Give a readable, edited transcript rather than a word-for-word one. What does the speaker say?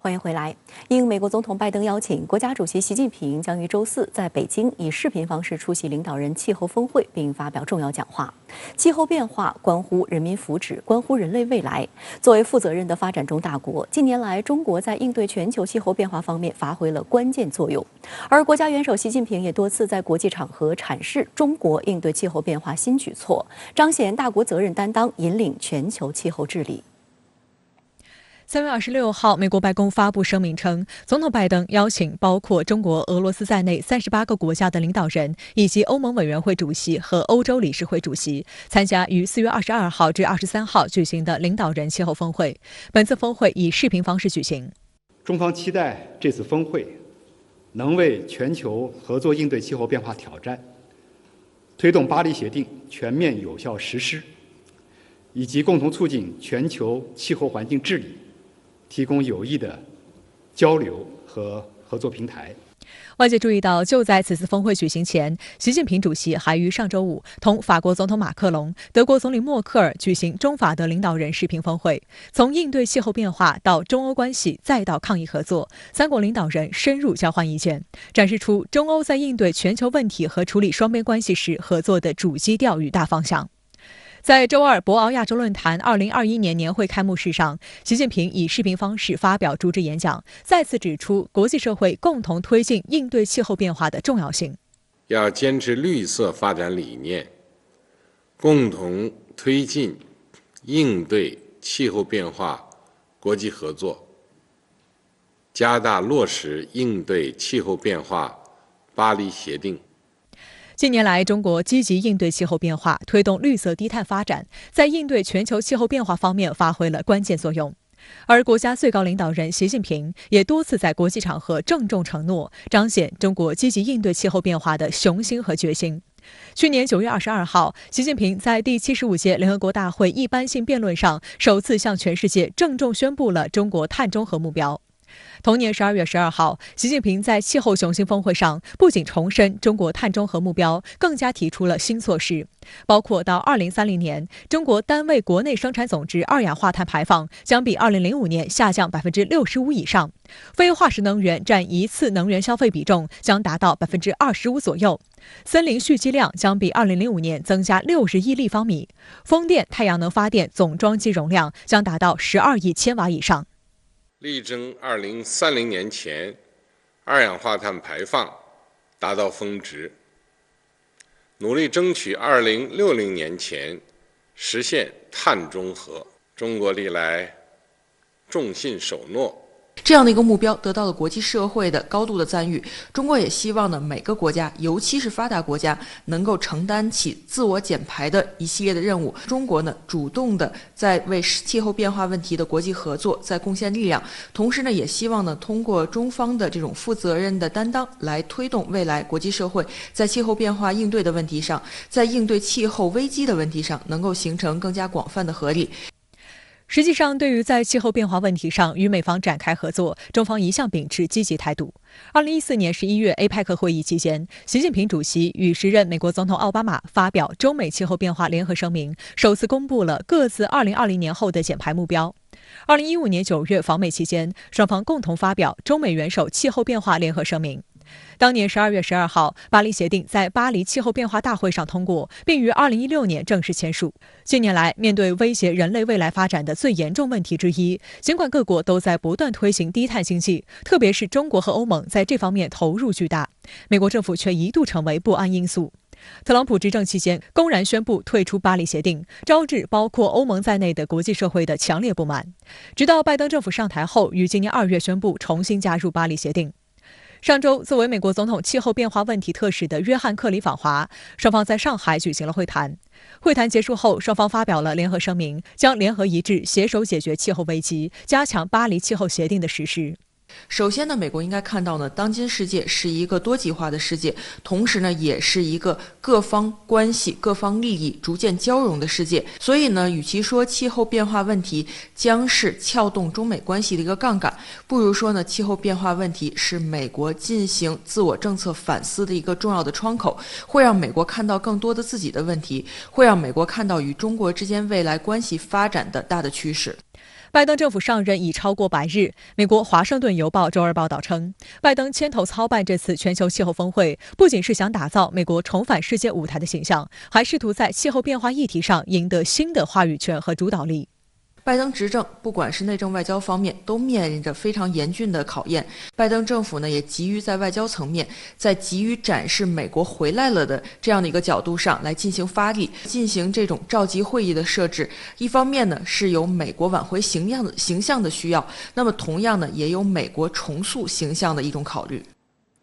欢迎回来。应美国总统拜登邀请，国家主席习近平将于周四在北京以视频方式出席领导人气候峰会，并发表重要讲话。气候变化关乎人民福祉，关乎人类未来。作为负责任的发展中大国，近年来中国在应对全球气候变化方面发挥了关键作用。而国家元首习近平也多次在国际场合阐释中国应对气候变化新举措，彰显大国责任担当，引领全球气候治理。3月26号，美国白宫发布声明称，总统拜登邀请包括中国、俄罗斯在内38个国家的领导人，以及欧盟委员会主席和欧洲理事会主席参加于4月22号至23号举行的领导人气候峰会。本次峰会以视频方式举行。中方期待这次峰会能为全球合作应对气候变化挑战，推动巴黎协定全面有效实施，以及共同促进全球气候环境治理提供有益的交流和合作平台。外界注意到，就在此次峰会举行前，习近平主席还于上周五同法国总统马克龙、德国总理默克尔举行中法的领导人视频峰会。从应对气候变化到中欧关系，再到抗疫合作，三国领导人深入交换意见，展示出中欧在应对全球问题和处理双边关系时合作的主基调与大方向。在周二博鳌亚洲论坛2021年年会开幕式上，习近平以视频方式发表主旨演讲，再次指出国际社会共同推进应对气候变化的重要性。要坚持绿色发展理念，共同推进应对气候变化国际合作，加大落实应对气候变化巴黎协定。近年来，中国积极应对气候变化，推动绿色低碳发展，在应对全球气候变化方面发挥了关键作用。而国家最高领导人习近平也多次在国际场合郑重承诺，彰显中国积极应对气候变化的雄心和决心。去年9月22号，习近平在第75届联合国大会一般性辩论上，首次向全世界郑重宣布了中国碳中和目标。同年12月12号，习近平在气候雄心峰会上不仅重申中国碳中和目标，更加提出了新措施，包括到2030年，中国单位国内生产总值二氧化碳排放将比2005年下降65%以上，非化石能源占一次能源消费比重将达到25%左右，森林蓄积量将比2005年增加60亿立方米，风电、太阳能发电总装机容量将达到12亿千瓦以上。力争2030年前二氧化碳排放达到峰值，努力争取2060年前实现碳中和。中国历来重信守诺，这样的一个目标得到了国际社会的高度的赞誉。中国也希望呢，每个国家，尤其是发达国家，能够承担起自我减排的一系列的任务。中国呢，主动的在为气候变化问题的国际合作在贡献力量，同时呢，也希望呢，通过中方的这种负责任的担当，来推动未来国际社会在气候变化应对的问题上，在应对气候危机的问题上，能够形成更加广泛的合力。实际上，对于在气候变化问题上与美方展开合作，中方一向秉持积极态度。2014年11月 APEC 会议期间，习近平主席与时任美国总统奥巴马发表中美气候变化联合声明，首次公布了各自2020年后的减排目标。2015年9月访美期间，双方共同发表中美元首气候变化联合声明。当年12月12号，巴黎协定在巴黎气候变化大会上通过，并于2016年正式签署。近年来，面对威胁人类未来发展的最严重问题之一，尽管各国都在不断推行低碳经济，特别是中国和欧盟在这方面投入巨大，美国政府却一度成为不安因素。特朗普执政期间公然宣布退出巴黎协定，招致包括欧盟在内的国际社会的强烈不满。直到拜登政府上台后，于今年2月宣布重新加入巴黎协定。上周，作为美国总统气候变化问题特使的约翰·克里访华，双方在上海举行了会谈。会谈结束后，双方发表了联合声明，将联合一致携手解决气候危机，加强巴黎气候协定的实施。首先呢，美国应该看到呢，当今世界是一个多极化的世界，同时呢，也是一个各方关系、各方利益逐渐交融的世界。所以呢，与其说气候变化问题将是撬动中美关系的一个杠杆，不如说呢，气候变化问题是美国进行自我政策反思的一个重要的窗口，会让美国看到更多的自己的问题，会让美国看到与中国之间未来关系发展的大的趋势。拜登政府上任已超过100日。美国《华盛顿邮报》周二报道称，拜登牵头操办这次全球气候峰会，不仅是想打造美国重返世界舞台的形象，还试图在气候变化议题上赢得新的话语权和主导力。拜登执政不管是内政外交方面都面临着非常严峻的考验。拜登政府呢也急于在外交层面，在急于展示美国回来了的这样的一个角度上来进行发力，进行这种召集会议的设置。一方面呢是有美国挽回形象的需要，那么同样呢也有美国重塑形象的一种考虑。